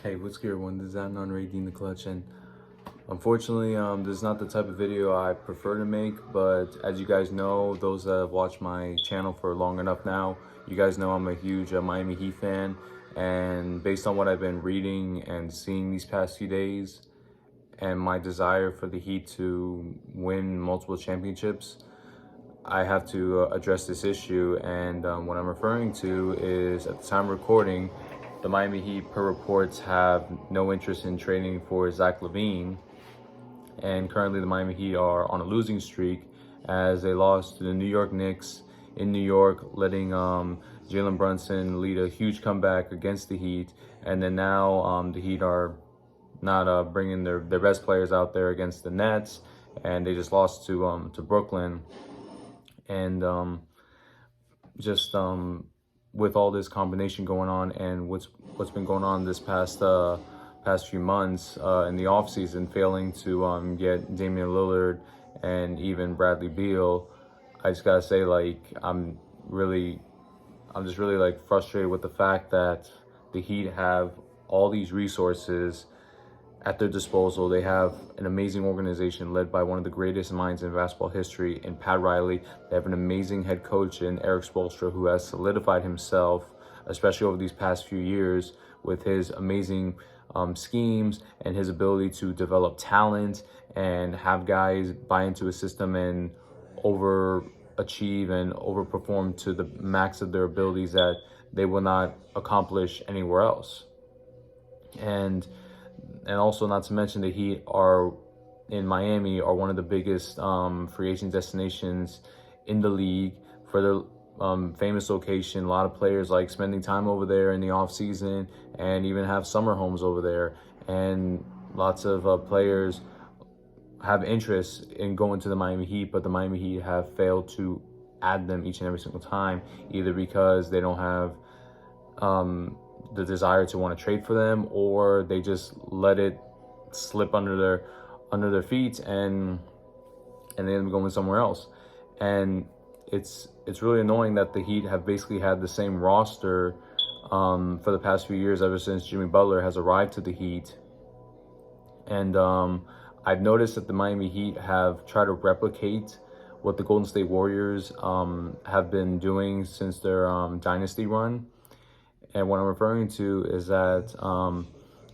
Hey, what's good everyone? This is Adnan Raideen the Clutch, and unfortunately, this is not the type of video I prefer to make, but as you guys know, those that have watched my channel for long enough now, you guys know I'm a huge Miami Heat fan, and based on what I've been reading and seeing these past few days, and my desire for the Heat to win multiple championships, I have to address this issue. And what I'm referring to is, at the time of recording, the Miami Heat, per reports, have no interest in trading for Zach Lavine. And currently the Miami Heat are on a losing streak as they lost to the New York Knicks in New York, letting Jalen Brunson lead a huge comeback against the Heat. And then now the Heat are not bringing their best players out there against the Nets, and they just lost to Brooklyn. And just with all this combination going on and what's been going on this past few months in the offseason, failing to get Damian Lillard and even Bradley Beal, I just gotta say, like, I'm just really like frustrated with the fact that the Heat have all these resources at their disposal. They have an amazing organization led by one of the greatest minds in basketball history in Pat Riley. They have an amazing head coach in Eric Spoelstra, who has solidified himself, especially over these past few years, with his amazing schemes and his ability to develop talent and have guys buy into a system and overachieve and overperform to the max of their abilities that they will not accomplish anywhere else. And also, not to mention, the Heat are in Miami are one of the biggest free agent destinations in the league for their famous location. A lot of players like spending time over there in the off season and even have summer homes over there. And lots of players have interest in going to the Miami Heat, but the Miami Heat have failed to add them each and every single time, either because they don't have the desire to want to trade for them, or they just let it slip under their feet and they end up going somewhere else. And it's really annoying that the Heat have basically had the same roster for the past few years, ever since Jimmy Butler has arrived to the Heat. And I've noticed that the Miami Heat have tried to replicate what the Golden State Warriors have been doing since their dynasty run. And what I'm referring to is that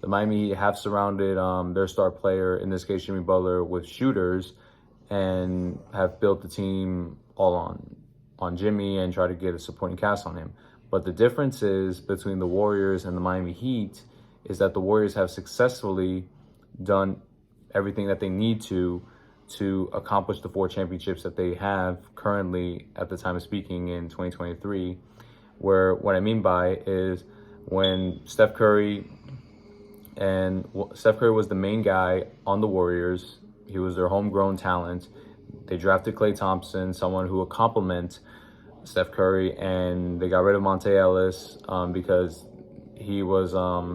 the Miami Heat have surrounded their star player, in this case Jimmy Butler, with shooters, and have built the team all on Jimmy and try to get a supporting cast on him. But the difference is between the Warriors and the Miami Heat is that the Warriors have successfully done everything that they need to accomplish the 4 championships that they have currently at the time of speaking in 2023. Where what I mean by is, when Steph Curry was the main guy on the Warriors, he was their homegrown talent. They drafted Klay Thompson, someone who would complement Steph Curry, and they got rid of Monte Ellis because he was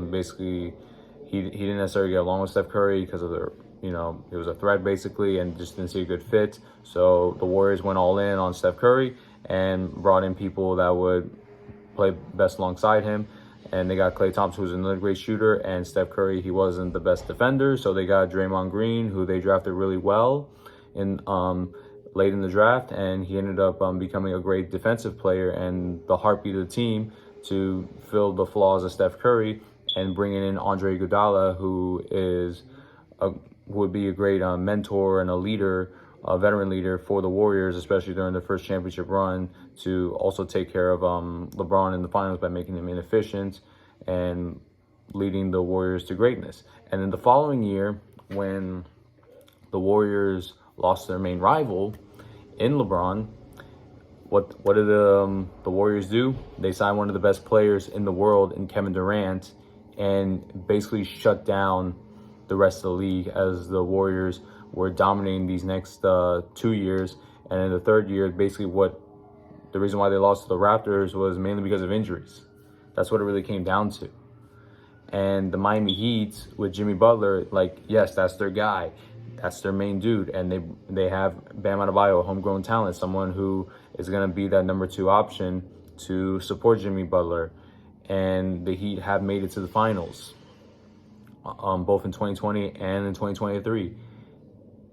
basically he didn't necessarily get along with Steph Curry because of their, he was a threat basically and just didn't see a good fit. So the Warriors went all in on Steph Curry and brought in people that would play best alongside him. And they got Klay Thompson, who's another great shooter, and Steph Curry, he wasn't the best defender, so they got Draymond Green, who they drafted really well in late in the draft, and he ended up becoming a great defensive player and the heartbeat of the team to fill the flaws of Steph Curry, and bringing in Andre Iguodala, who would be a great mentor and a leader, a veteran leader for the Warriors, especially during their first championship run, to also take care of LeBron in the finals by making him inefficient and leading the Warriors to greatness. And then the following year, when the Warriors lost their main rival in LeBron, what did the Warriors do? They signed one of the best players in the world in Kevin Durant, and basically shut down the rest of the league, as the Warriors were dominating these next 2 years. And in the third year, basically the reason why they lost to the Raptors was mainly because of injuries. That's what it really came down to. And the Miami Heat with Jimmy Butler, like, yes, that's their guy. That's their main dude. And they have Bam Adebayo, a homegrown talent, someone who is going to be that number 2 option to support Jimmy Butler. And the Heat have made it to the finals. both in 2020 and in 2023.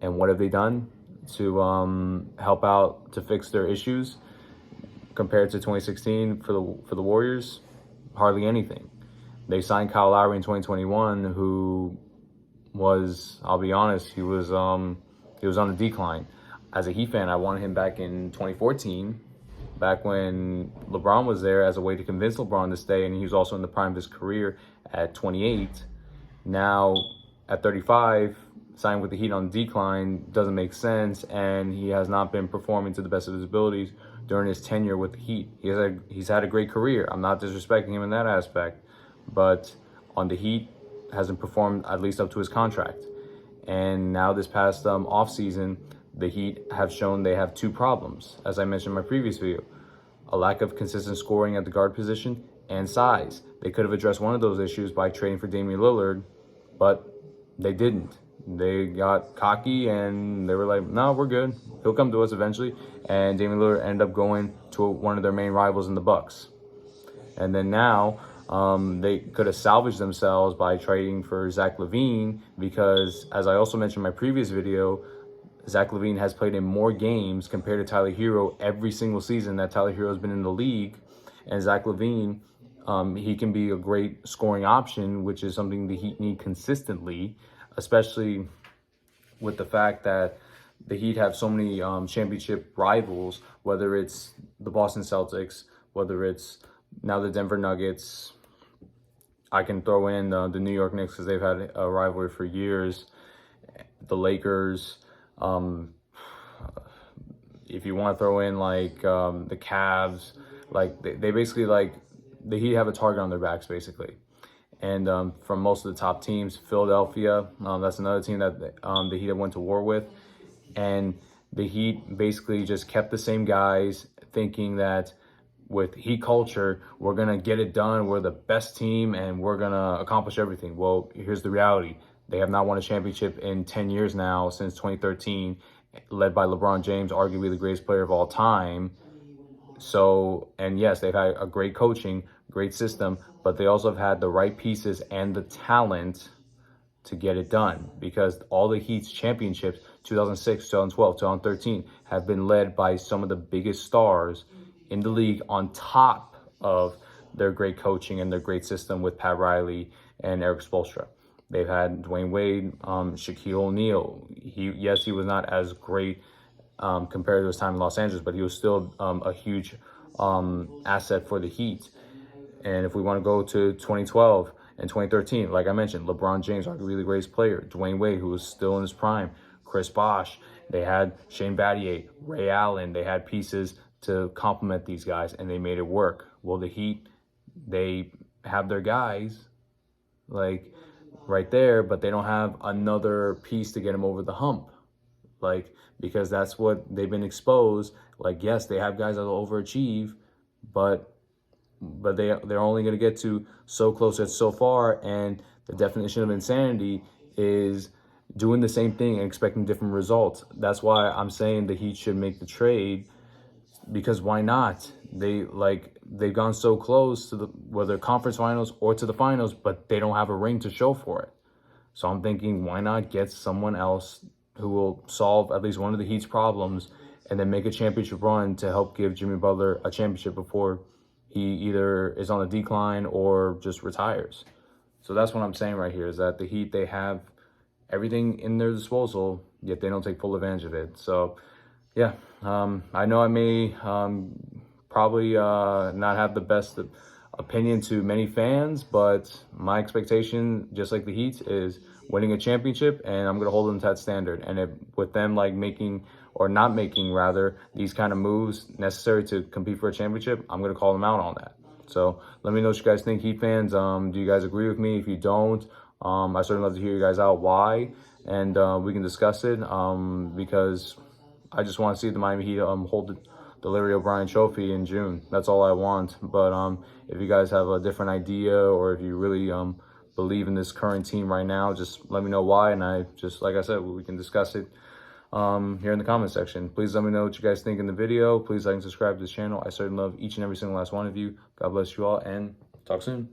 And what have they done to help out to fix their issues compared to 2016 for the Warriors? Hardly anything. They signed Kyle Lowry in 2021, who was, I'll be honest, he was on the decline. As a Heat fan, I wanted him back in 2014, back when LeBron was there, as a way to convince LeBron to stay, and he was also in the prime of his career at 28. Now, at 35, signed with the Heat on decline doesn't make sense, and he has not been performing to the best of his abilities during his tenure with the Heat. He's had a great career. I'm not disrespecting him in that aspect, but on the Heat, hasn't performed at least up to his contract. And now this past offseason, the Heat have shown they have two problems, as I mentioned in my previous video: a lack of consistent scoring at the guard position and size. They could have addressed one of those issues by trading for Damian Lillard, but they didn't. They got cocky and they were like, no, we're good. He'll come to us eventually. And Damian Lillard ended up going to one of their main rivals in the Bucks. And then now they could have salvaged themselves by trading for Zach Lavine, because, as I also mentioned in my previous video, Zach Lavine has played in more games compared to Tyler Hero every single season that Tyler Hero has been in the league. And Zach Lavine, he can be a great scoring option, which is something the Heat need consistently, especially with the fact that the Heat have so many championship rivals, whether it's the Boston Celtics, whether it's now the Denver Nuggets. I can throw in the New York Knicks, because they've had a rivalry for years. The Lakers. If you want to throw in like the Cavs, like they basically, like, the Heat have a target on their backs basically. And from most of the top teams, Philadelphia, that's another team that the Heat went to war with. And the Heat basically just kept the same guys, thinking that with Heat culture, we're going to get it done. We're the best team and we're going to accomplish everything. Well, here's the reality. They have not won a championship in 10 years now, since 2013, led by LeBron James, arguably the greatest player of all time. So, and yes, they've had a great coaching, great system, but they also have had the right pieces and the talent to get it done, because all the Heat's championships, 2006, 2012, 2013, have been led by some of the biggest stars in the league, on top of their great coaching and their great system with Pat Riley and Eric Spoelstra. They've had Dwayne Wade, Shaquille O'Neal. He was not as great compared to his time in Los Angeles, but he was still a huge asset for the Heat. And if we want to go to 2012 and 2013, like I mentioned, LeBron James, arguably the greatest player. Dwayne Wade, who was still in his prime. Chris Bosh. They had Shane Battier, Ray Allen. They had pieces to complement these guys, and they made it work. Well, the Heat, they have their guys, like, right there, but they don't have another piece to get them over the hump. Like, because that's what they've been exposed. Like, yes, they have guys that will overachieve, but they're only going to get to so close and so far. And the definition of insanity is doing the same thing and expecting different results. That's why I'm saying the Heat should make the trade, because why not? They've gone so close to whether conference finals or to the finals, but they don't have a ring to show for it. So I'm thinking, why not get someone else who will solve at least one of the Heat's problems, and then make a championship run to help give Jimmy Butler a championship before he either is on a decline or just retires. So that's what I'm saying right here, is that the Heat, they have everything in their disposal, yet they don't take full advantage of it. So yeah, I know I may probably not have the best opinion to many fans, but my expectation, just like the Heat, is winning a championship, and I'm going to hold them to that standard. And with them like making, or not making rather, these kind of moves necessary to compete for a championship, I'm going to call them out on that. So let me know what you guys think, Heat fans. Do you guys agree with me? If you don't, I certainly love to hear you guys out why, and we can discuss it, because I just want to see the Miami Heat hold the Larry O'Brien Trophy in June. That's all I want. But if you guys have a different idea, or if you really believe in this current team right now, just let me know why. And like I said, we can discuss it here in the comment section. Please let me know what you guys think in the video. Please like and subscribe to this channel. I certainly love each and every single last one of you. God bless you all, and talk soon.